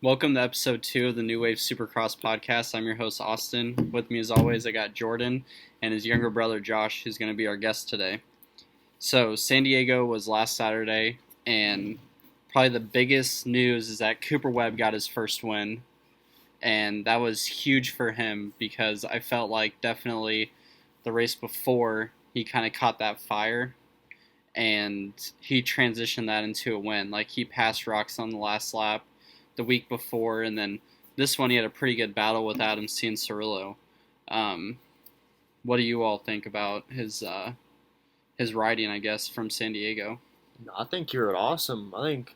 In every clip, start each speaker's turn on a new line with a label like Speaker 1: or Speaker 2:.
Speaker 1: Welcome to episode 2 of the New Wave Supercross podcast. I'm your host, Austin. With me, as always, I got Jordan and his younger brother, Josh, who's going to be our guest today. So, San Diego was last Saturday, and probably the biggest news is that Cooper Webb got his first win, and that was huge for him because I felt like definitely the race before he kind of caught that fire, and he transitioned that into a win. Like, he passed Rocks on the last lap the week before, and then this one he had a pretty good battle with Adam Cianciarulo. What do you all think about his riding, I guess, from San Diego?
Speaker 2: I think you're awesome. I think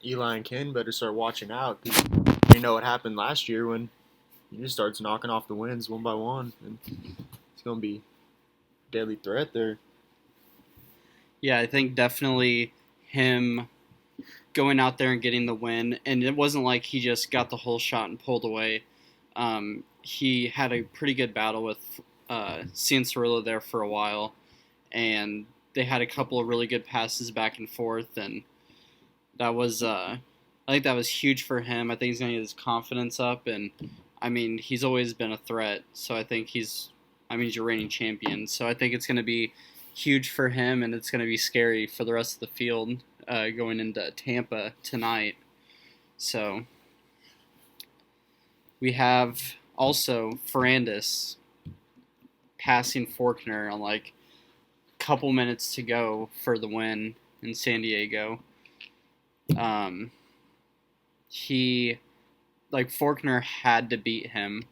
Speaker 2: Eli and Ken better start watching out because you know what happened last year when he just starts knocking off the wins one by one, and it's going to be a deadly threat there.
Speaker 1: Yeah, I think definitely him going out there and getting the win, and it wasn't like he just got the whole shot and pulled away. He had a pretty good battle with Cianciarulo there for a while, and they had a couple of really good passes back and forth, and that was I think that was huge for him. I think he's going to get his confidence up, and I mean, he's always been a threat, so I think he's your reigning champion, so I think it's going to be huge for him, and it's going to be scary for the rest of the field going into Tampa tonight. So we have also Ferrandis passing Forkner on like a couple minutes to go for the win in San Diego. Forkner had to beat him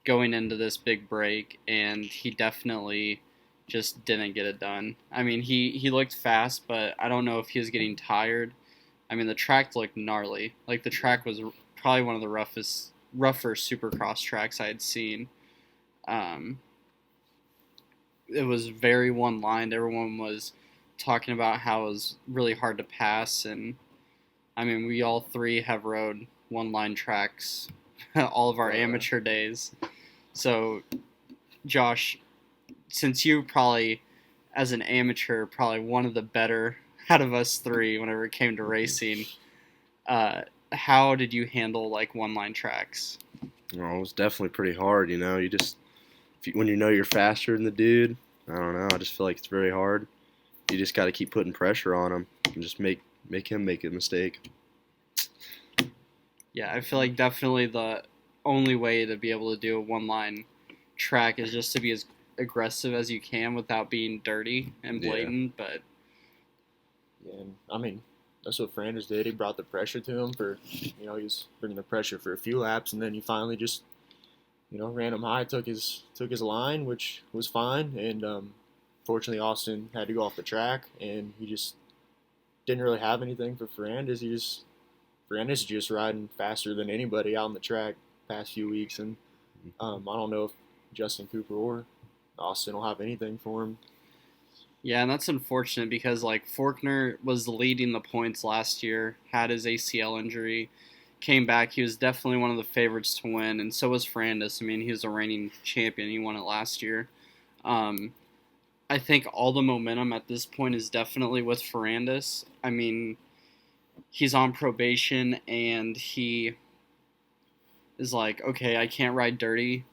Speaker 1: going into this big break, and he definitely just didn't get it done. I mean, he looked fast, but I don't know if he was getting tired. I mean, the track looked gnarly. Like, the track was probably one of the rougher Supercross tracks I had seen. It was very one-lined. Everyone was talking about how it was really hard to pass, and I mean, we all three have rode one-line tracks all of our amateur days. So, Josh, since you probably, as an amateur, probably one of the better out of us three whenever it came to racing, how did you handle like one-line tracks?
Speaker 3: Well, it was definitely pretty hard, you know. When you know you're faster than the dude, I don't know. I just feel like it's very hard. You just got to keep putting pressure on him and just make him make a mistake.
Speaker 1: Yeah, I feel like definitely the only way to be able to do a one-line track is just to be as aggressive as you can without being dirty and blatant.
Speaker 3: Yeah.
Speaker 1: But
Speaker 2: And I mean, that's what Ferrandis did. He brought the pressure to him he was bringing the pressure for a few laps, and then he finally just, ran him high, took his line, which was fine. And fortunately, Austin had to go off the track, and he just didn't really have anything for Ferrandis. Ferrandis is just riding faster than anybody out on the track past few weeks, and I don't know if Justin Cooper or Austin will have anything for him.
Speaker 1: yeah, and that's unfortunate because like Forkner was leading the points last year, had his ACL injury, came back. He was definitely one of the favorites to win, and so was Ferrandis. I mean, he was a reigning champion. He won it last year. I think all the momentum at this point is definitely with Ferrandis. I mean, he's on probation, and he is like, okay, I can't ride dirty,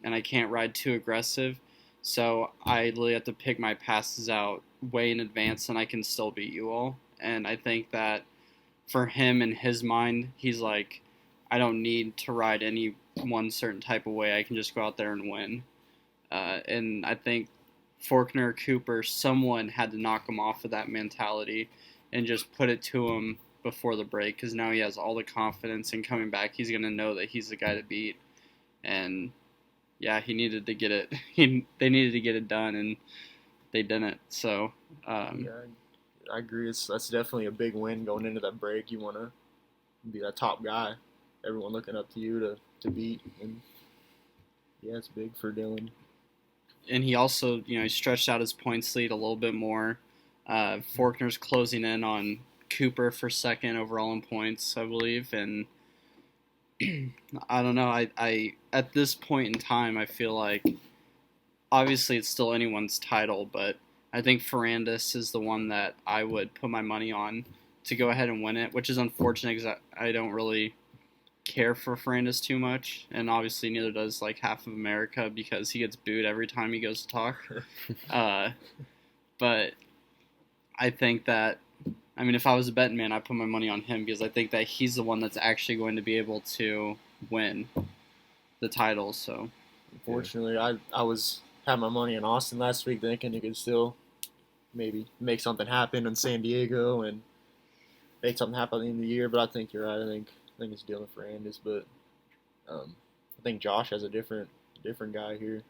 Speaker 1: and I can't ride too aggressive, so I literally have to pick my passes out way in advance, and I can still beat you all. And I think that for him, in his mind, he's like, I don't need to ride any one certain type of way. I can just go out there and win. And I think Forkner, Cooper, someone had to knock him off of that mentality and just put it to him before the break, because now he has all the confidence, and coming back, he's going to know that he's the guy to beat. And yeah, he needed to get it. They needed to get it done, and they didn't. So
Speaker 2: Yeah, I agree. That's definitely a big win going into that break. You want to be that top guy, everyone looking up to you to beat, and yeah, it's big for Dylan.
Speaker 1: And he also, he stretched out his points lead a little bit more. Forkner's closing in on Cooper for second overall in points, I believe, and I don't know. I at this point in time, I feel like obviously it's still anyone's title, but I think Ferrandis is the one that I would put my money on to go ahead and win it, which is unfortunate because I don't really care for Ferrandis too much, and obviously neither does like half of America because he gets booed every time he goes to talk. But I think that, I mean, if I was a betting man, I'd put my money on him because I think that he's the one that's actually going to be able to win the title. So,
Speaker 2: Unfortunately, I was had my money in Austin last week, thinking he could still maybe make something happen in San Diego and make something happen in the year. But I think you're right. I think it's Dylan Ferrandis, but I think Josh has a different guy here.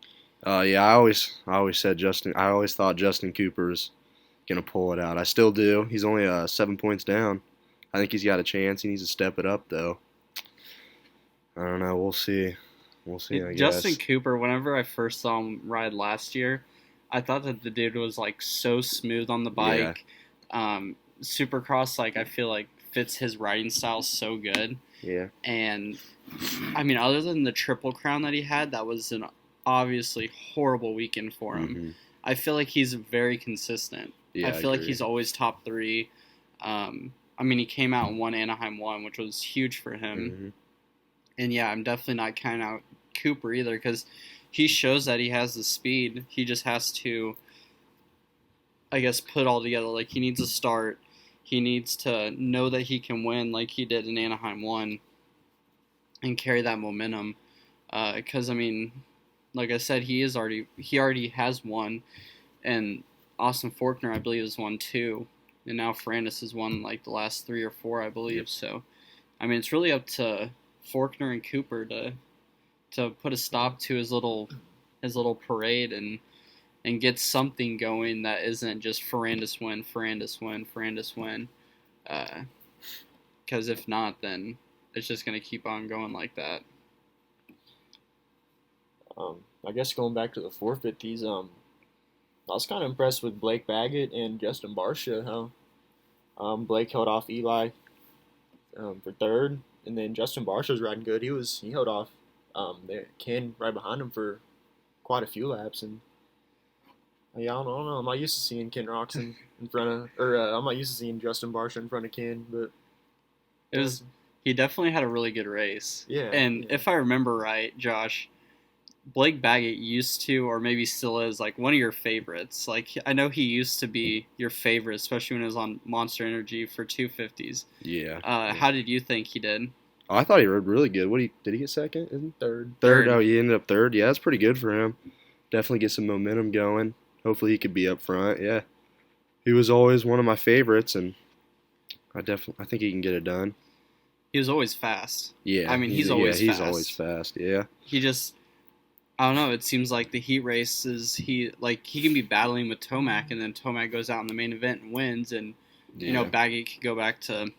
Speaker 3: Yeah, I always said Justin. I always thought Justin Cooper's gonna pull it out. I still do. He's only 7 points down. I think he's got a chance. He needs to step it up though. I don't know. We'll see. We'll see. I guess.
Speaker 1: Justin Cooper, whenever I first saw him ride last year, I thought that the dude was like so smooth on the bike. Yeah. Supercross, like I feel like fits his riding style so good.
Speaker 3: Yeah.
Speaker 1: And I mean, other than the Triple Crown that he had, that was an obviously horrible weekend for him.
Speaker 3: Mm-hmm.
Speaker 1: I feel like he's very consistent.
Speaker 3: Yeah,
Speaker 1: I feel like he's always top 3. I mean, he came out and won Anaheim 1, which was huge for him.
Speaker 3: Mm-hmm.
Speaker 1: And yeah, I'm definitely not counting out Cooper either because he shows that he has the speed. He just has to, I guess, put it all together. Like, he needs a start. He needs to know that he can win like he did in Anaheim 1 and carry that momentum. Because, I mean, like I said, he already has won. And Austin Faulkner, I believe, has won 2. And now Ferrandis has won like the last 3 or 4, I believe. Yep. So, I mean, it's really up to Faulkner and Cooper to put a stop to his little parade and get something going that isn't just Ferrandis win. Because if not, then it's just going to keep on going like that.
Speaker 2: I guess going back to the forfeit, I was kind of impressed with Blake Baggett and Justin Barcia. How Blake held off Eli for third, and then Justin Barcia was riding good. He held off Ken right behind him for quite a few laps, and yeah, I don't know. I'm not used to seeing Ken Roxon in front of, I'm not used to seeing Justin Barcia in front of Ken, but
Speaker 1: he definitely had a really good race.
Speaker 2: Yeah,
Speaker 1: and
Speaker 2: yeah.
Speaker 1: If I remember right, Josh, Blake Baggett used to, or maybe still is, like one of your favorites. Like, I know he used to be your favorite, especially when he was on Monster Energy for 250s.
Speaker 3: Yeah.
Speaker 1: How did you think he did?
Speaker 3: Oh, I thought he rode really good. Did he get second? Isn't
Speaker 2: third?
Speaker 3: Third. Oh, he ended up third. Yeah, that's pretty good for him. Definitely get some momentum going. Hopefully he could be up front. Yeah. He was always one of my favorites, and I think he can get it done.
Speaker 1: He was always fast.
Speaker 3: Yeah.
Speaker 1: I mean, he's always fast.
Speaker 3: He's always fast. Yeah.
Speaker 1: He just, I don't know. It seems like the heat races, he can be battling with Tomac, and then Tomac goes out in the main event and wins, and Baggett could go back to,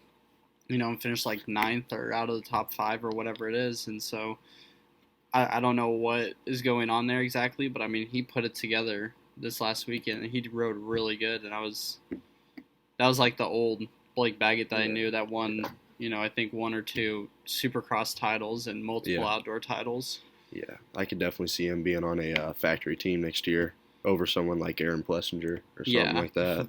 Speaker 1: and finish like 9th or out of the top 5 or whatever it is, and so I don't know what is going on there exactly, but I mean, he put it together this last weekend, and he rode really good, and that was like the old Blake Baggett that I knew that won, I think 1 or 2 Supercross titles and multiple outdoor titles.
Speaker 3: Yeah, I could definitely see him being on a factory team next year over someone like Aaron Plessinger or something like that.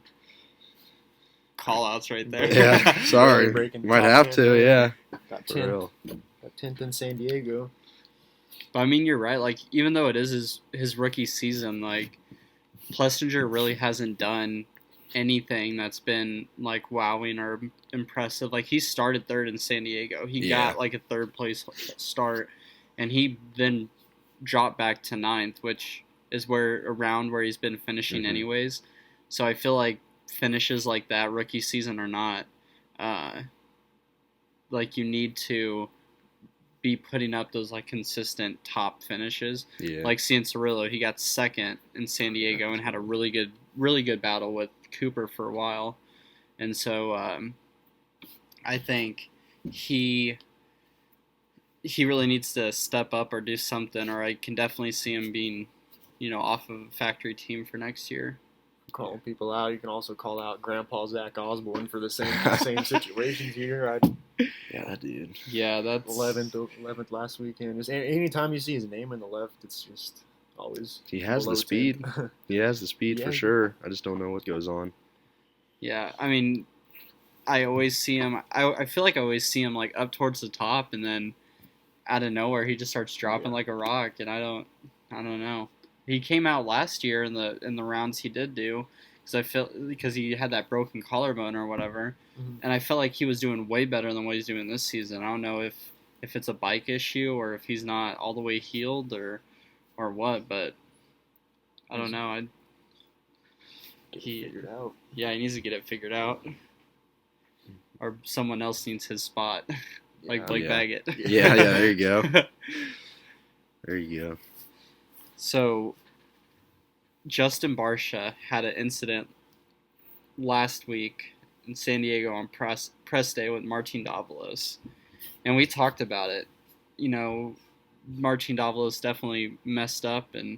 Speaker 1: Call-outs right there.
Speaker 3: Yeah, sorry. Might have to, yeah.
Speaker 2: Got 10th in San Diego.
Speaker 1: But I mean, you're right. Like, even though it is his rookie season, like, Plessinger really hasn't done anything that's been, like, wowing or impressive. Like, he started 3rd in San Diego. He got, like, a 3rd place start. And he then dropped back to 9th, which is around where he's been finishing anyways. So I feel like finishes like that, rookie season or not, like you need to be putting up those like consistent top finishes.
Speaker 3: Yeah.
Speaker 1: Like Cianciarulo, he got 2nd in San Diego and had a really good battle with Cooper for a while. And so I think he really needs to step up or do something, or I can definitely see him being, off of a factory team for next year.
Speaker 2: Calling people out. You can also call out Grandpa Zach Osborne for the same situations here.
Speaker 3: Yeah, that dude.
Speaker 1: Yeah, that's
Speaker 2: 11th last weekend. Just anytime you see his name in the left, it's just always.
Speaker 3: He has the speed. He has the speed for sure. I just don't know what goes on.
Speaker 1: Yeah, I mean, I always see him. I feel like I always see him like up towards the top, and then out of nowhere he just starts dropping like a rock, and I don't know. He came out last year in the rounds he did do, because he had that broken collarbone or whatever, and I felt like he was doing way better than what he's doing this season. I don't know if it's a bike issue or if he's not all the way healed or what, but I don't know.
Speaker 2: Figured out.
Speaker 1: Yeah, he needs to get it figured out, or someone else needs his spot, like Blake Baggett.
Speaker 3: Yeah, there you go. There you go.
Speaker 1: So, Justin Barcia had an incident last week in San Diego on press day with Martin Davalos, and we talked about it. You know, Martin Davalos definitely messed up and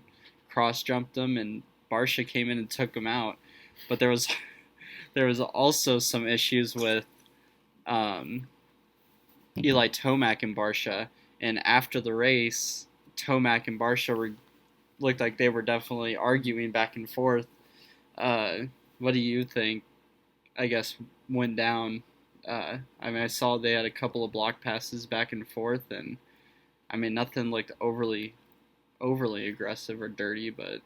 Speaker 1: cross-jumped him, and Barcia came in and took him out. But there was also some issues with Eli Tomac and Barcia, and after the race, Tomac and Barcia looked like they were definitely arguing back and forth. What do you think, I guess, went down? I mean, I saw they had a couple of block passes back and forth, and I mean, nothing looked overly aggressive or dirty, but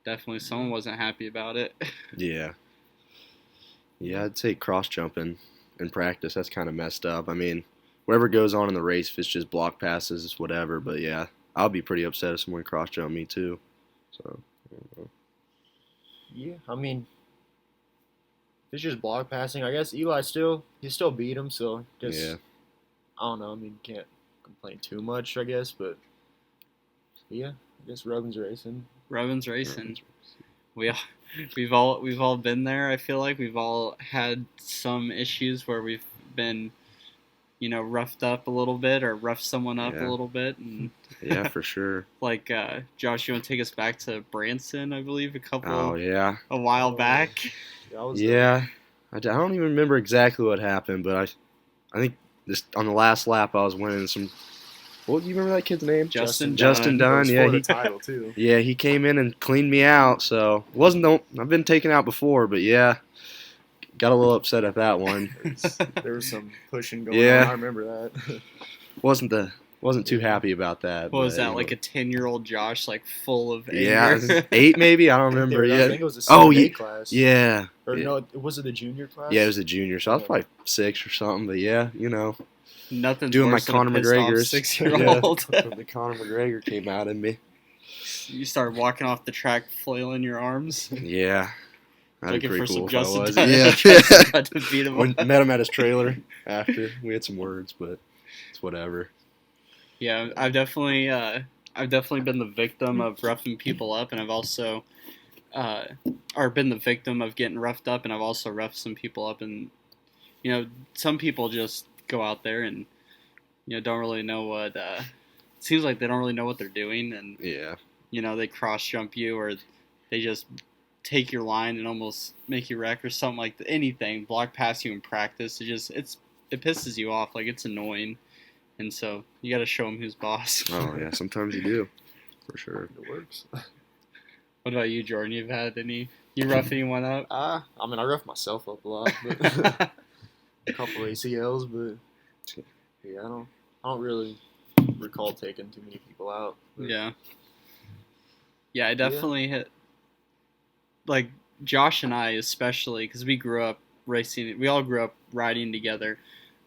Speaker 1: definitely someone wasn't happy about it.
Speaker 3: Yeah, I'd say cross jumping in practice, that's kind of messed up. I mean, whatever goes on in the race, if it's just block passes, it's whatever. But yeah, I'll be pretty upset if someone cross jumped me too. So.
Speaker 2: Yeah, I mean, if it's just block passing, I guess Eli still beat him. So I guess I don't know. I mean, can't complain too much, I guess. But yeah, I guess Robin's racing.
Speaker 1: We've all been there. I feel like we've all had some issues where we've been, roughed up a little bit or roughed someone up a little bit, and
Speaker 3: yeah, for sure.
Speaker 1: Like Josh, you want to take us back to Branson, I believe,
Speaker 3: a
Speaker 1: while back.
Speaker 3: I don't even remember exactly what happened, but I think this on the last lap I was winning some. What do you remember that kid's name?
Speaker 1: Justin
Speaker 3: Dunn. Yeah,
Speaker 2: the title too.
Speaker 3: Yeah, he came in and cleaned me out. So I've been taken out before, but yeah, got a little upset at that one.
Speaker 2: There was some pushing going on. I remember that.
Speaker 3: Wasn't too happy about that.
Speaker 1: What was that, like a 10-year-old Josh, like full of anger?
Speaker 3: Yeah, 8 maybe. I don't remember.
Speaker 2: I think it was the 7A class.
Speaker 3: Yeah.
Speaker 2: No, was it the junior class?
Speaker 3: Yeah, it was a junior, so I was probably 6 or something. But yeah,
Speaker 1: Nothing's
Speaker 3: doing my
Speaker 1: worse
Speaker 3: Conor
Speaker 1: than a
Speaker 3: McGregor's
Speaker 1: 6-year-old.
Speaker 3: Yeah, the Conor McGregor came out in me.
Speaker 1: You started walking off the track, flailing your arms.
Speaker 3: Yeah. That'd
Speaker 1: Looking
Speaker 3: be
Speaker 1: for
Speaker 3: pretty cool
Speaker 1: some
Speaker 3: if I
Speaker 1: Justin
Speaker 3: was.
Speaker 1: Dunn. To beat him.
Speaker 3: Met him at his trailer after. We had some words, but it's whatever.
Speaker 1: Yeah, I've definitely been the victim of roughing people up, and I've also, been the victim of getting roughed up, and I've also roughed some people up, and some people just go out there and don't really know what. It seems like they don't really know what they're doing, and they cross jump you, or they just take your line and almost make you wreck or something like that. Anything, block past you in practice. It pisses you off. Like, it's annoying. And so you got to show them who's boss.
Speaker 3: Oh, yeah. Sometimes you do. For sure.
Speaker 2: It works.
Speaker 1: What about you, Jordan? You rough anyone up?
Speaker 2: I mean, I rough myself up a lot. But a couple ACLs, but yeah, I don't really recall taking too many people out. But.
Speaker 1: Yeah, I definitely hit, like, Josh and I especially, because we grew up racing. We all grew up riding together.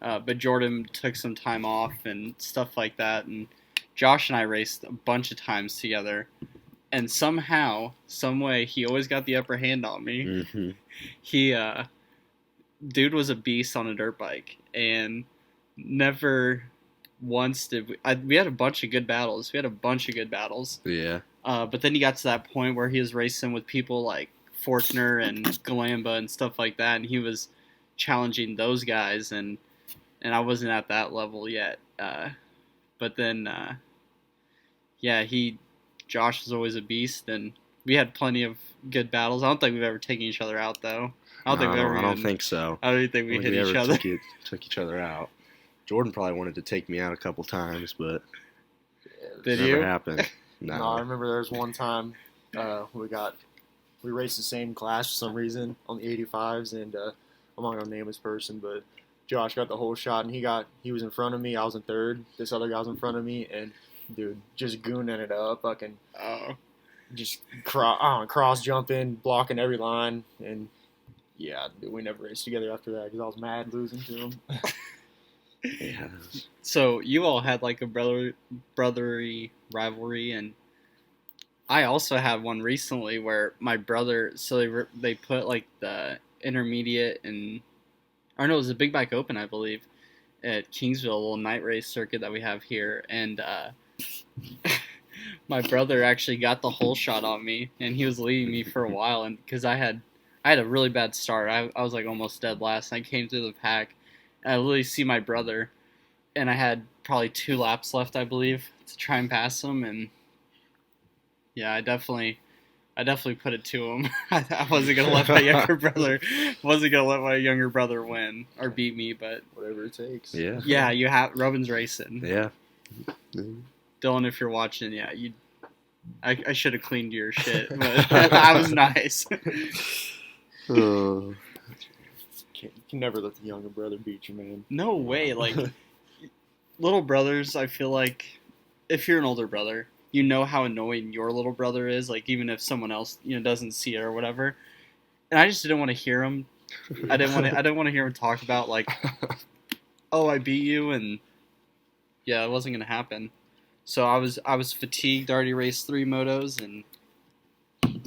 Speaker 1: But Jordan took some time off and stuff like that, and Josh and I raced a bunch of times together, and somehow, some way, he always got the upper hand on me.
Speaker 3: Mm-hmm.
Speaker 1: Dude was a beast on a dirt bike, and never once did we had a bunch of good battles.
Speaker 3: Yeah.
Speaker 1: But then he got to that point where he was racing with people like Forkner and Galamba and stuff like that, and he was challenging those guys, and I wasn't at that level yet. But then, Josh was always a beast, and we had plenty of good battles. I don't think we've ever taken each other out, though.
Speaker 3: I don't think so.
Speaker 1: I don't even think we hit each other.
Speaker 3: Took each other out. Jordan probably wanted to take me out a couple times, but
Speaker 1: Did
Speaker 3: it
Speaker 1: you?
Speaker 3: never happened. No.
Speaker 2: No, I remember there was one time we raced the same class for some reason on the 85s, and I'm not gonna name this person, but Josh got the whole shot, and he was in front of me. I was in third. This other guy was in front of me, and dude, just gooning it up, fucking just cross jumping, blocking every line, and yeah, dude, we never raced together after that because I was mad losing to him.
Speaker 3: Yeah.
Speaker 1: So you all had like a brotherly rivalry, and I also had one recently where my brother. So they put like the intermediate and, or no, it was the Big Bike Open, I believe, at Kingsville, a little night race circuit that we have here, and my brother actually got the whole shot on me, and he was leading me for a while, and because I had a really bad start. I was like almost dead last, and I came through the pack, and I literally see my brother, and I had probably 2 laps left, I believe, to try and pass him, and yeah, I definitely put it to him. I wasn't gonna let my younger brother win or beat me, but
Speaker 2: Whatever it takes.
Speaker 3: Yeah.
Speaker 1: yeah, you have Robin's racing.
Speaker 3: Yeah.
Speaker 1: Dylan, if you're watching, yeah, I should have cleaned your shit, but I was nice.
Speaker 3: Oh.
Speaker 2: Can never let the younger brother beat you, man.
Speaker 1: No way. Like, little brothers, I feel like, if you're an older brother, you know how annoying your little brother is, like, even if someone else, doesn't see it or whatever. And I just didn't want to hear him. I didn't want to hear him talk about, like, oh, I beat you, and yeah, it wasn't going to happen. So I was fatigued, already raced 3 motos, and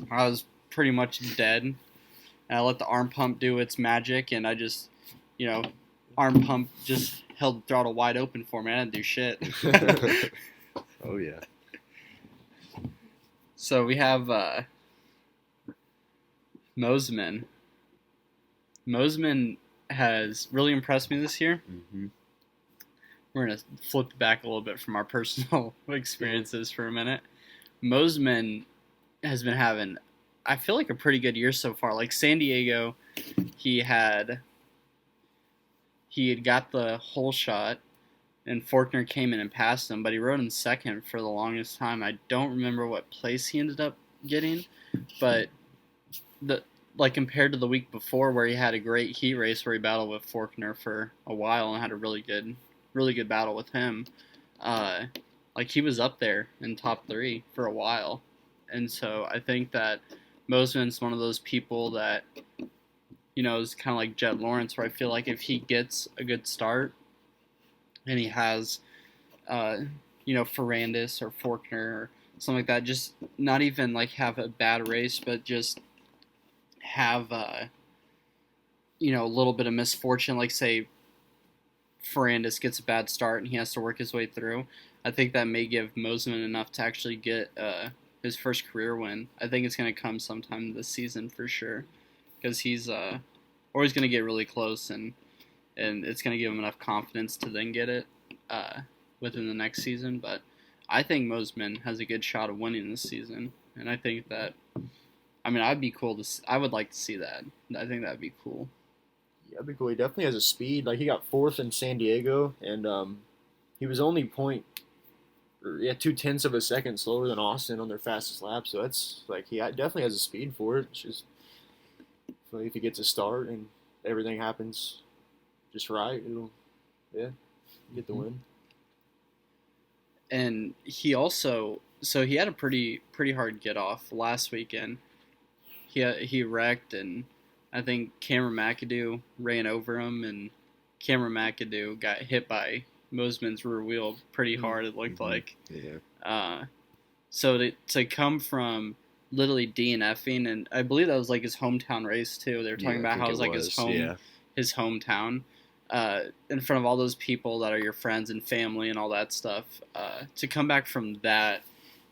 Speaker 1: I was pretty much dead. And I let the arm pump do its magic, and I just, arm pump just held the throttle wide open for me. I didn't do shit.
Speaker 3: Oh, yeah.
Speaker 1: So we have Mosman. Mosman has really impressed me this year.
Speaker 3: Mm-hmm.
Speaker 1: We're going to flip back a little bit from our personal experiences for a minute. Mosman has been having, I feel like, a pretty good year so far. Like San Diego, he had got the whole shot, and Faulkner came in and passed him, but he rode in second for the longest time. I don't remember what place he ended up getting, but compared to the week before where he had a great heat race where he battled with Faulkner for a while and had a really good battle with him, like he was up there in top 3 for a while. And so I think that Mosman's one of those people that, is kind of like Jet Lawrence, where I feel like if he gets a good start and he has, Ferrandis or Faulkner or something like that, just not even like have a bad race, but just have, a little bit of misfortune, like say Ferrandis gets a bad start and he has to work his way through. I think that may give Mosman enough to actually get his first career win. I think it's going to come sometime this season for sure, because he's always going to get really close, and it's going to give him enough confidence to then get it within the next season. But I think Mosman has a good shot of winning this season, and I think that, I would like to see that. I think that'd be cool.
Speaker 2: Yeah, that'd be cool. He definitely has a speed. Like, he got 4th in San Diego, and he was only 0.2 of a second slower than Austin on their fastest lap. So that's like, he definitely has a speed for it. It's just, if he gets a start and everything happens just right, it'll get the win.
Speaker 1: And he also, so he had a pretty hard get off last weekend. He wrecked, and I think Cameron McAdoo ran over him, and Cameron McAdoo got hit by Mosman's rear wheel pretty hard, it looked like.
Speaker 3: Yeah.
Speaker 1: So to come from literally DNFing, and I believe that was like his hometown race too. They were talking about how it was like his hometown, in front of all those people that are your friends and family and all that stuff. To come back from that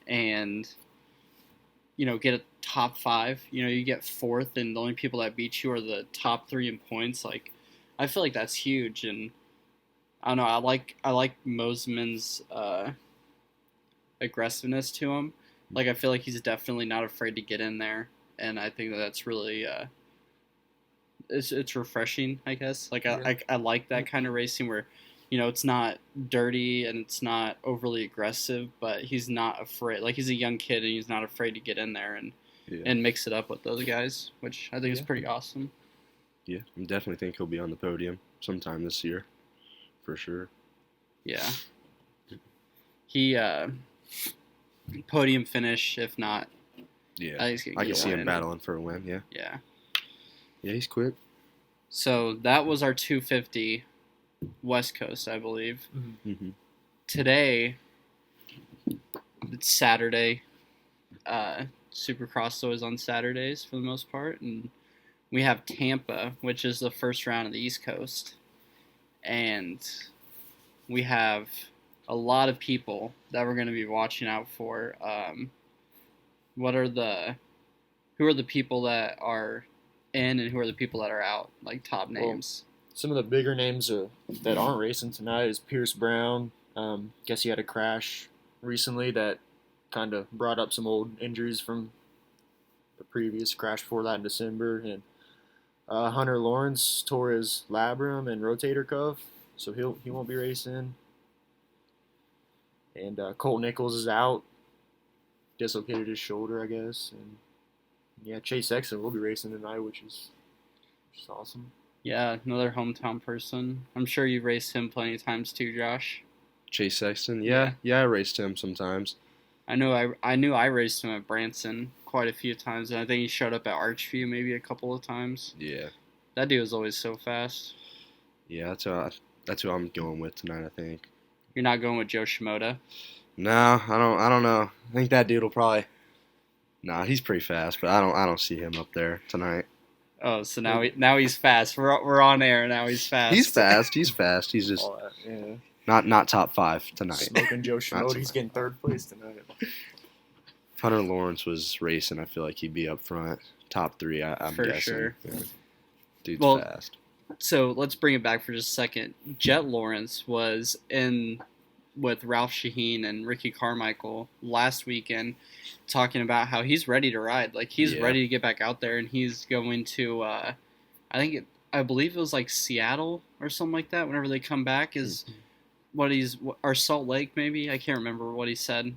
Speaker 1: and, get a top 5, you get 4th, and the only people that beat you are the top 3 in points. Like, I feel like that's huge, and I don't know. I like Mosman's aggressiveness to him. Like, I feel like he's definitely not afraid to get in there, and I think that's really it's refreshing, I guess. Like, I like that kind of racing where, it's not dirty and it's not overly aggressive, but he's not afraid. Like, he's a young kid and he's not afraid to get in there and mix it up with those guys, which I think is pretty awesome.
Speaker 3: Yeah, I definitely think he'll be on the podium. sometime this year, for sure.
Speaker 1: Yeah. He podium finish, if not.
Speaker 3: Yeah,
Speaker 1: I think he's gonna
Speaker 3: I
Speaker 1: get
Speaker 3: can
Speaker 1: a
Speaker 3: see him
Speaker 1: win.
Speaker 3: battling for a win. Yeah,
Speaker 1: Yeah.
Speaker 3: yeah, he's quick.
Speaker 1: So that was our 250 West Coast, I believe.
Speaker 3: Mm-hmm.
Speaker 1: Today, it's Saturday. Supercross is always on Saturdays for the most part, and we have Tampa, which is the first round of the East Coast, and we have a lot of people that we're going to be watching out for. Who are the people that are in, and who are the people that are out? Like top names.
Speaker 2: Some of the bigger names that aren't racing tonight is Pierce Brown. Guess he had a crash recently that kind of brought up some old injuries from the previous crash before that in December. And Hunter Lawrence tore his labrum and rotator cuff, so he won't be racing. And Colt Nichols is out, dislocated his shoulder, I guess. And yeah, Chase Sexton will be racing tonight, which is awesome.
Speaker 1: Yeah, another hometown person. I'm sure you've raced him plenty of times too, Josh.
Speaker 3: Chase Sexton, yeah, I raced him sometimes.
Speaker 1: I knew I raced him at Branson quite a few times, and I think he showed up at Archview maybe a couple of times.
Speaker 3: Yeah,
Speaker 1: that dude was always so fast.
Speaker 3: Yeah, that's who I'm going with tonight. I think.
Speaker 1: You're not going with Joe Shimoda?
Speaker 3: No, I don't know. I think that dude will probably. Nah, he's pretty fast, but I don't see him up there tonight.
Speaker 1: Oh, so now he's fast. We're on air now. He's fast.
Speaker 3: He's fast. He's fast. He's just not top 5 tonight.
Speaker 2: Smoking Joe Shimoda. He's getting 3rd place tonight.
Speaker 3: If Hunter Lawrence was racing, I feel like he'd be up front, top 3. I'm
Speaker 1: for
Speaker 3: guessing.
Speaker 1: Sure.
Speaker 3: Yeah. Dude's fast.
Speaker 1: So let's bring it back for just a second. Jet Lawrence was in with Ralph Shaheen and Ricky Carmichael last weekend, talking about how he's ready to ride. Like he's ready to get back out there, and he's going to. I believe it was like Seattle or something like that. Whenever they come back, is or Salt Lake maybe. I can't remember what he said.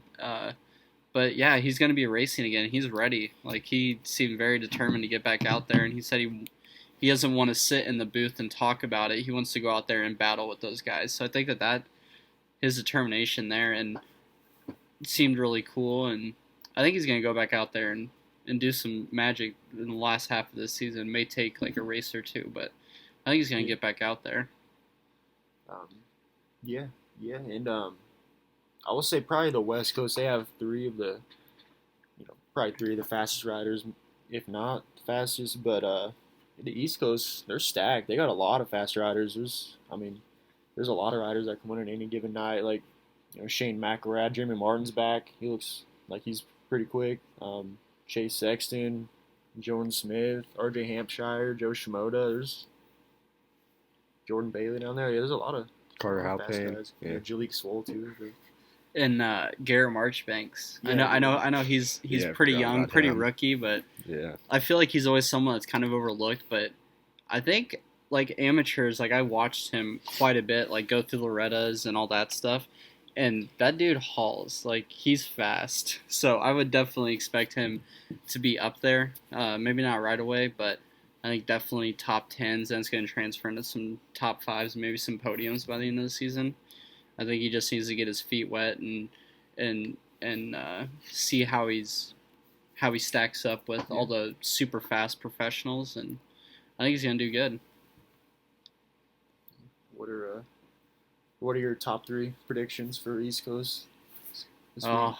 Speaker 1: But yeah, he's going to be racing again. He's ready. Like he seemed very determined to get back out there, and he said he doesn't want to sit in the booth and talk about it. He wants to go out there and battle with those guys. So I think that his determination there and seemed really cool, and I think he's going to go back out there and do some magic in the last half of this season. It may take like a race or two, but I think he's going to get back out there.
Speaker 2: Yeah, and I will say probably the West Coast, they have three of the fastest riders, if not fastest, but the East Coast, they're stacked. They got a lot of fast riders. There's a lot of riders that can win on any given night. Like, Shane McElrath, Jeremy Martin's back. He looks like he's pretty quick. Chase Sexton, Jordan Smith, RJ Hampshire, Joe Shimoda. There's Jordan Bailey down there. Yeah, there's a lot of
Speaker 3: Carter
Speaker 2: fast
Speaker 3: Halpern.
Speaker 2: guys. Yeah, Jalik Swoll too.
Speaker 1: And Garrett Marchbanks.
Speaker 2: Yeah,
Speaker 1: I know he's pretty young, pretty rookie, but I feel like he's always someone that's kind of overlooked. But I think like amateurs, like I watched him quite a bit, like go through Loretta's and all that stuff, and that dude hauls. Like he's fast, so I would definitely expect him to be up there. Maybe not right away, but I think definitely top 10s, and it's going to transfer into some top 5s, maybe some podiums by the end of the season. I think he just needs to get his feet wet and see how he stacks up with all the super fast professionals, and I think he's gonna do good.
Speaker 2: What are your top 3 predictions for East Coast this week?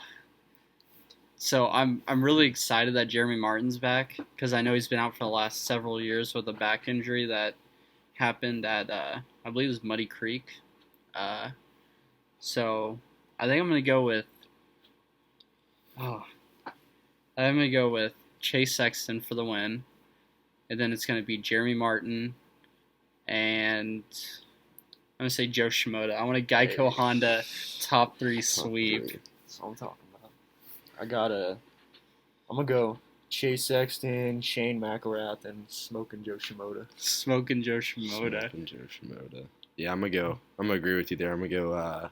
Speaker 1: So I'm really excited that Jeremy Martin's back, because I know he's been out for the last several years with a back injury that happened at I believe it was Muddy Creek. So I think I'm gonna go with Chase Sexton for the win, and then it's gonna be Jeremy Martin, and I'm gonna say Joe Shimoda. I want a Geico Honda top 3 sweep.
Speaker 2: That's what I'm talking about. I'm gonna go Chase Sexton, Shane McElrath, and Smoking Joe Shimoda.
Speaker 1: Smoking Joe Shimoda.
Speaker 3: Yeah, I'm gonna agree with you there. I'm gonna go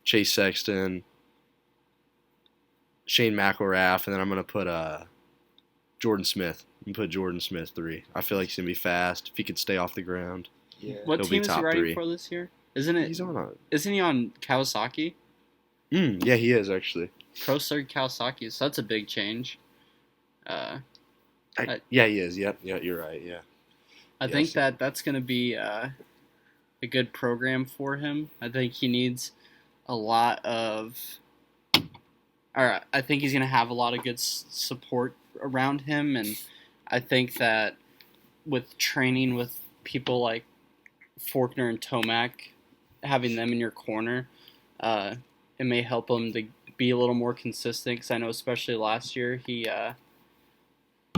Speaker 3: Chase Sexton, Shane McElrath, and then I'm gonna put Jordan Smith. I'm gonna put Jordan Smith 3. I feel like he's gonna be fast if he could stay off the ground.
Speaker 2: Yeah.
Speaker 1: What
Speaker 3: He'll be
Speaker 1: team is he
Speaker 3: top
Speaker 1: riding
Speaker 3: 3.
Speaker 1: for this year? Isn't it?
Speaker 3: He's on a.
Speaker 1: Isn't he on Kawasaki?
Speaker 3: Yeah, he is actually.
Speaker 1: Pro Circuit Kawasaki. So that's a big change.
Speaker 3: Yeah, he is. Yep. Yeah, you're right. Yeah.
Speaker 1: I think that's going to be a good program for him. I think he needs a lot of. Or I think he's going to have a lot of good support around him, and I think that with training with people like Faulkner and Tomac, having them in your corner, it may help him to be a little more consistent. Because I know, especially last year, he had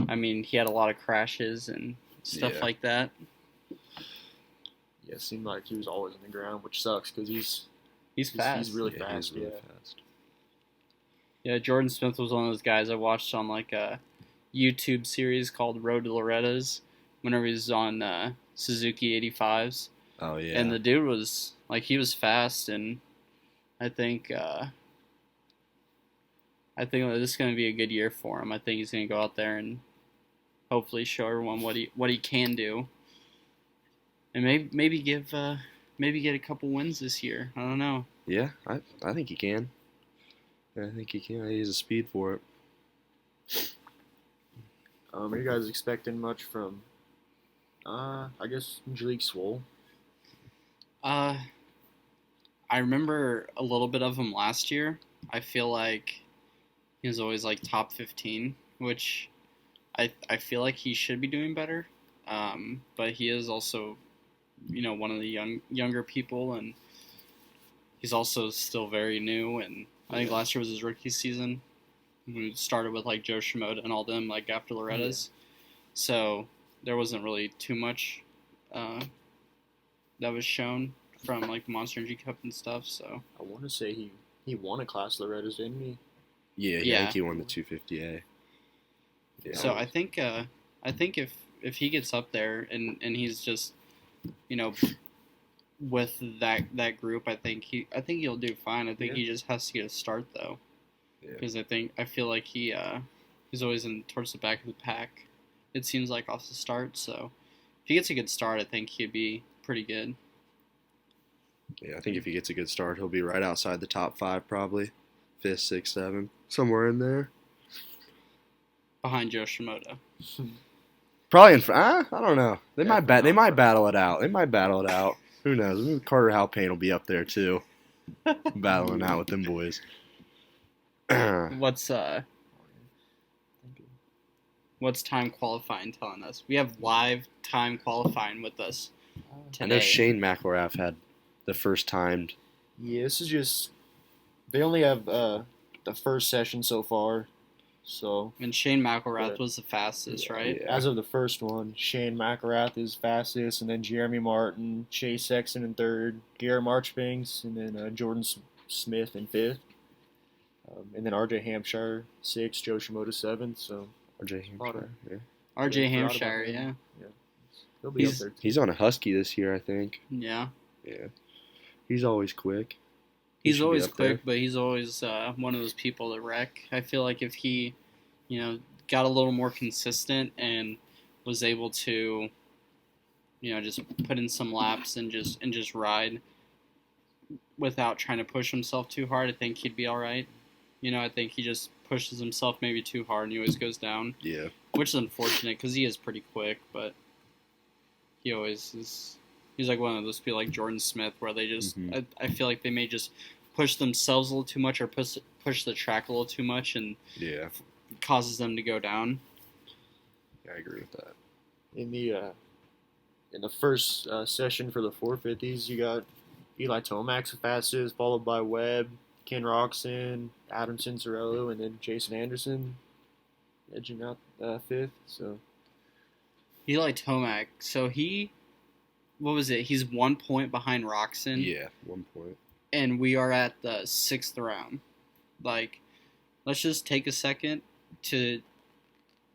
Speaker 1: a lot of crashes and stuff like that.
Speaker 2: Yeah, it seemed like he was always on the ground, which sucks because
Speaker 1: he's fast.
Speaker 2: He's really fast.
Speaker 3: He's really fast.
Speaker 1: Yeah, Jordan Smith was one of those guys I watched on like a YouTube series called Road to Loretta's whenever he was on Suzuki 85s.
Speaker 3: Oh yeah.
Speaker 1: And the dude was he was fast, and I think this is going to be a good year for him. I think he's going to go out there and hopefully show everyone what he can do, and maybe get a couple wins this year. I don't know.
Speaker 3: Yeah, I think he can. I think he can. He has the speed for it.
Speaker 2: Are you guys expecting much from, I guess, Jalik Swoll?
Speaker 1: I remember a little bit of him last year. I feel like he was always like top 15, which I feel like he should be doing better. But he is also, one of the younger people, and he's also still very new. And I think last year was his rookie season. We started with like Joe Shimoda and all them after Loretta's, so there wasn't really too much that was shown from like the Monster Energy Cup and stuff. So
Speaker 2: I want to say he won a class Loretta's, didn't he?
Speaker 3: Yeah, I think he won the 250A.
Speaker 1: Yeah. So I think if he gets up there and he's just with that group, I think he'll do fine. I think he just has to get a start though, because I feel like he's always towards the back of the pack. It seems like off the start. So if he gets a good start, I think he'd be pretty good.
Speaker 3: Yeah, I think if he gets a good start, he'll be right outside the top 5 probably, 5th, 6th, 7th, somewhere in there.
Speaker 1: Behind Joe Shimoda.
Speaker 3: Probably in front. I don't know. They might battle it out. Who knows? Carter Halpane will be up there too, battling out with them boys.
Speaker 1: What's time qualifying telling us? We have live time qualifying with us today.
Speaker 3: I know Shane McElrath had the first timed.
Speaker 2: Yeah, this is just they only have the first session so far. So
Speaker 1: and Shane McElrath was the fastest, right?
Speaker 2: Yeah. As of the first one, Shane McElrath is fastest, and then Jeremy Martin, Chase Sexton in third, Garrett Marchbanks, and then Jordan Smith in fifth, and then RJ Hampshire sixth, Joe Shimoda seventh. So
Speaker 3: RJ Hampshire,
Speaker 1: RJ Hampshire, yeah.
Speaker 2: He'll be up there too.
Speaker 3: He's on a Husky this year, I think.
Speaker 1: Yeah.
Speaker 3: Yeah. He's always quick.
Speaker 1: He's always quick, but he's always one of those people that wreck. I feel like if he, got a little more consistent and was able to, just put in some laps and just ride without trying to push himself too hard, I think he'd be all right. I think he just pushes himself maybe too hard and he always goes down.
Speaker 3: Yeah.
Speaker 1: Which is unfortunate because he is pretty quick, but he always is. He's like one of those people like Jordan Smith where they just, I feel like they may just push themselves a little too much or push the track a little too much and causes them to go down.
Speaker 3: Yeah, I agree with that.
Speaker 2: In the first session for the 450s, you got Eli Tomac the fastest, followed by Webb, Ken Roxon, Adam Cincerello, and then Jason Anderson edging out fifth. So
Speaker 1: Eli Tomac, so what was it? He's 1 point behind Roxon.
Speaker 3: Yeah, 1 point.
Speaker 1: And we are at the 6th round. Let's just take a second to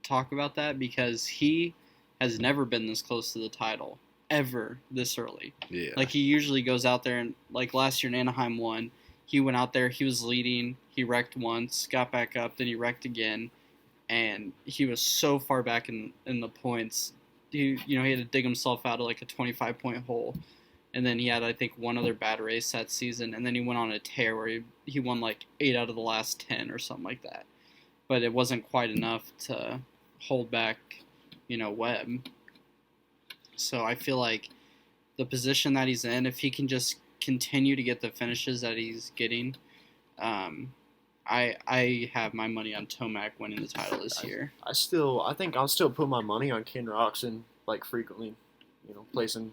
Speaker 1: talk about that because he has never been this close to the title, ever this early.
Speaker 3: Yeah.
Speaker 1: He usually goes out there and, last year in Anaheim won, he went out there, he was leading, he wrecked once, got back up, then he wrecked again, and he was so far back in the points. he had to dig himself out of like a 25-point hole, and then he had I think one other bad race that season, and then he went on a tear where he won like 8 out of the last 10 or something like that. But it wasn't quite enough to hold back, Webb. So I feel like the position that he's in, if he can just continue to get the finishes that he's getting, I have my money on Tomac winning the title this year.
Speaker 2: I think I'll still put my money on Ken Roxon like frequently, placing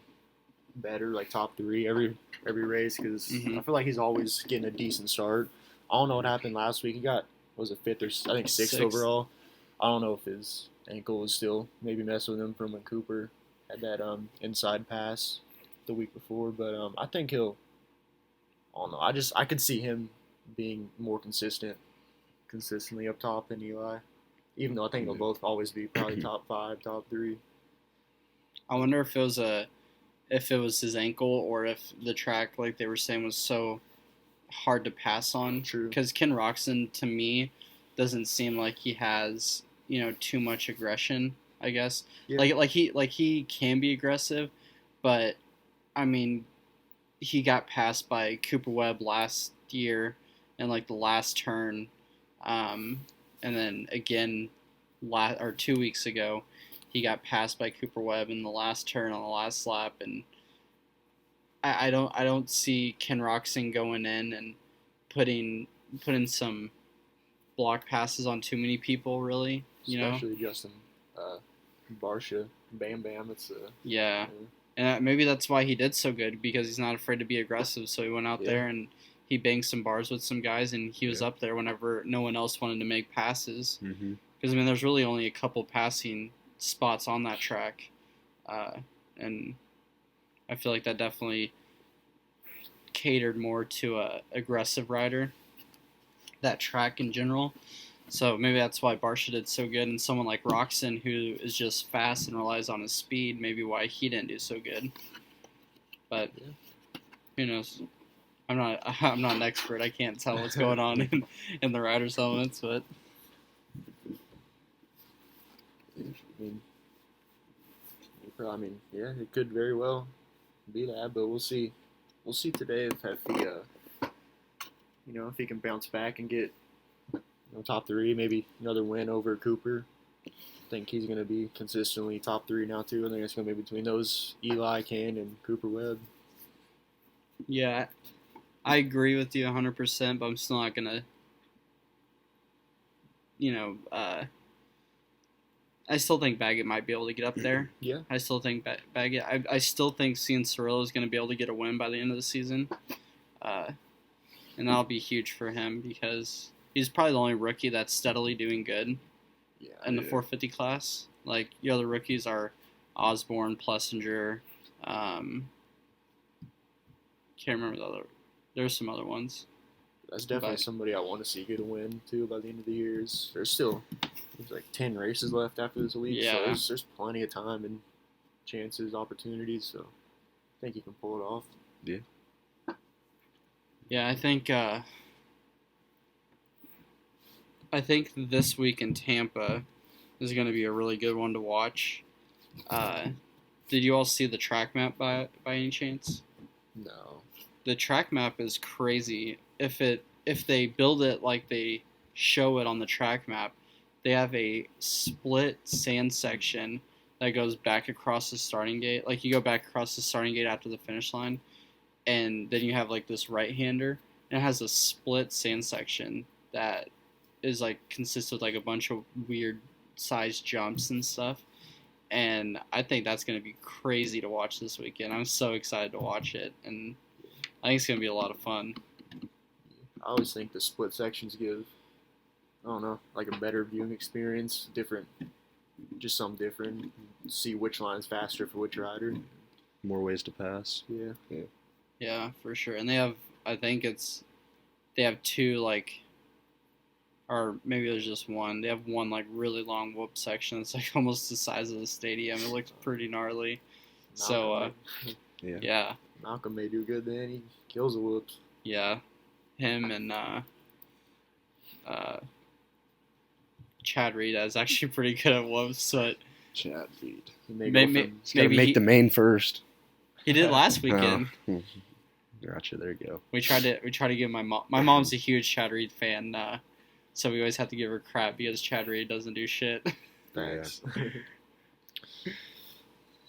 Speaker 2: better like top 3 every race because I feel like he's always getting a decent start. I don't know what happened last week. He got was it 5th or I think 6th overall. I don't know if his ankle was still maybe messing with him from when Cooper had that inside pass the week before, but I think he'll. I don't know. I could see him being more consistently up top than Eli. Even though I think they'll both always be probably top 5, top 3.
Speaker 1: I wonder if it was his ankle or if the track, like they were saying, was so hard to pass on.
Speaker 2: True.
Speaker 1: Because Ken Roxon, to me, doesn't seem like he has too much aggression. I guess he can be aggressive, but I mean, he got passed by Cooper Webb last year in like the last turn, and then again, 2 weeks ago, he got passed by Cooper Webb in the last turn on the last lap, and I don't see Ken Roxon going in and putting some block passes on too many people, really.
Speaker 2: Especially Justin Barsha, Bam Bam. It's
Speaker 1: yeah. And maybe that's why he did so good, because he's not afraid to be aggressive. So he went out there and he banged some bars with some guys, and he was up there whenever no one else wanted to make passes. Because, there's really only a couple passing spots on that track. And I feel like that definitely catered more to a aggressive rider, that track in general. So maybe that's why Barsha did so good, and someone like Roxon, who is just fast and relies on his speed, maybe why he didn't do so good. But who knows? I'm not an expert. I can't tell what's going on in the riders' helmets, but
Speaker 2: it could very well be that, but we'll see. We'll see today if he can bounce back and get top 3, maybe another win over Cooper. I think he's going to be consistently top 3 now too. I think it's going to be between those Eli, Kane, and Cooper Webb.
Speaker 1: Yeah, I agree with you 100%, but I'm still not going to, I still think Baggett might be able to get up there.
Speaker 2: Yeah.
Speaker 1: I still think Baggett. I still think Cianciarulo is going to be able to get a win by the end of the season. And that'll be huge for him because he's probably the only rookie that's steadily doing good in the 450 class. Like, the other rookies are Osborne, Plessinger. Can't remember the other. There's some other ones.
Speaker 2: That's definitely somebody I want to see get a win, too, by the end of the year. There's like 10 races left after this week, so there's plenty of time and chances, opportunities, so I think he can pull it off.
Speaker 3: Yeah.
Speaker 1: Yeah, I think this week in Tampa is going to be a really good one to watch. Did you all see the track map by any chance?
Speaker 2: No.
Speaker 1: The track map is crazy. If they build it like they show it on the track map, they have a split sand section that goes back across the starting gate. Like, you go back across the starting gate after the finish line, and then you have like this right-hander, and it has a split sand section that is like consists of like a bunch of weird sized jumps and stuff. And I think that's going to be crazy to watch this weekend. I'm so excited to watch it, and I think it's going to be a lot of fun.
Speaker 2: I always think the split sections give, I don't know, like a better viewing experience, just something different. See which line's faster for which rider.
Speaker 3: More ways to pass.
Speaker 2: Yeah.
Speaker 1: Yeah, for sure. And they have two, like, or maybe there's just one. They have one, like, really long whoop section that's, like, almost the size of the stadium. It looks pretty gnarly. Yeah.
Speaker 2: Malcolm may do good then. He kills the whoops.
Speaker 1: Yeah. Him and Chad Reed is actually pretty good at whoops, but
Speaker 3: Chad feed.
Speaker 2: Maybe
Speaker 3: Gotta make
Speaker 1: he,
Speaker 3: the main first.
Speaker 1: he did last weekend.
Speaker 3: Oh. Gotcha. There you go.
Speaker 1: We tried to give my mom. My mom's a huge Chad Reed fan, so we always have to give her crap because Chad Reed doesn't do shit.
Speaker 2: Thanks.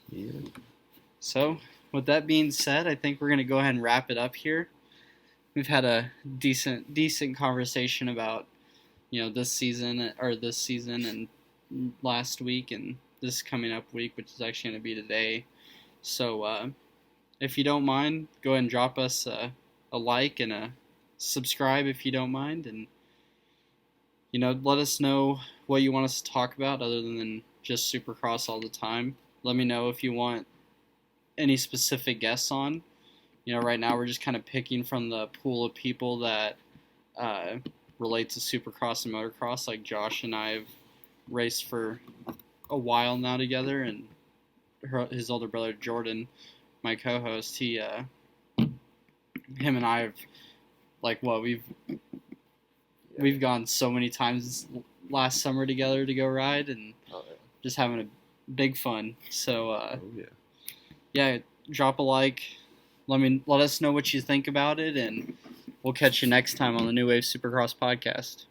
Speaker 3: Yeah.
Speaker 1: So, with that being said, I think we're gonna go ahead and wrap it up here. We've had a decent conversation about, this season and last week and this coming up week, which is actually gonna be today. So, if you don't mind, go ahead and drop us a like and a subscribe if you don't mind, and let us know what you want us to talk about other than just Supercross all the time. Let me know if you want any specific guests on. Right now we're just kind of picking from the pool of people that relate to Supercross and motocross. Like Josh and I have raced for a while now together, and his older brother Jordan, my co-host, him and I have we've gone so many times last summer together to go ride and just having a big fun. So yeah, drop a like. Let us know what you think about it, and we'll catch you next time on the New Wave Supercross podcast.